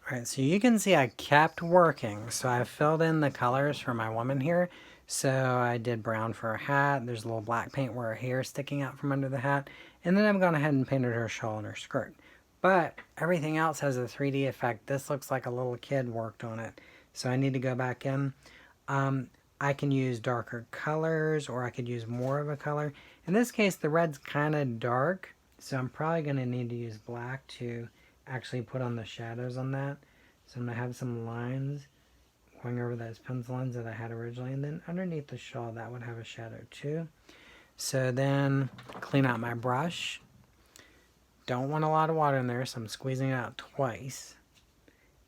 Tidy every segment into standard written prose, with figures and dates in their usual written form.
Alright, so you can see I kept working. So I filled in the colors for my woman here. So I did brown for her hat. There's a little black paint where her hair is sticking out from under the hat. And then I've gone ahead and painted her shawl and her skirt. But everything else has a 3D effect. This looks like a little kid worked on it. So I need to go back in. Um, I can use darker colors or I could use more of a color. In this case, the red's kind of dark. So I'm probably going to need to use black to actually put on the shadows on that. So I'm going to have some lines going over those pencil lines that I had originally. And then underneath the shawl, that would have a shadow too. So then clean out my brush. Don't want a lot of water in there, so I'm squeezing it out twice.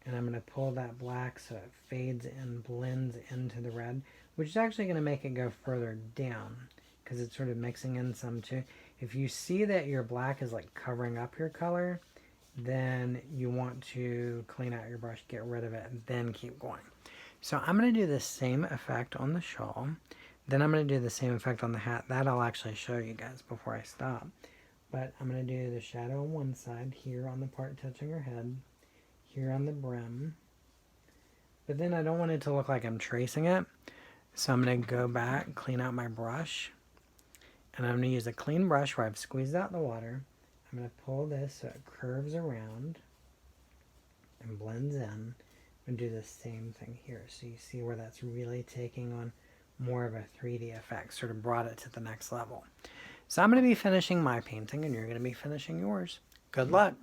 And I'm going to pull that black so it fades and blends into the red, which is actually going to make it go further down because it's sort of mixing in some too. If you see that your black is like covering up your color, then you want to clean out your brush, get rid of it, and then keep going. So I'm going to do the same effect on the shawl. Then I'm going to do the same effect on the hat. That I'll actually show you guys before I stop. But I'm going to do the shadow on one side, here on the part touching her head, here on the brim. But then I don't want it to look like I'm tracing it. So I'm going to go back, clean out my brush. And I'm going to use a clean brush where I've squeezed out the water. I'm going to pull this so it curves around and blends in. And do the same thing here. So you see where that's really taking on more of a 3D effect, sort of brought it to the next level. So I'm going to be finishing my painting and you're going to be finishing yours. Good luck.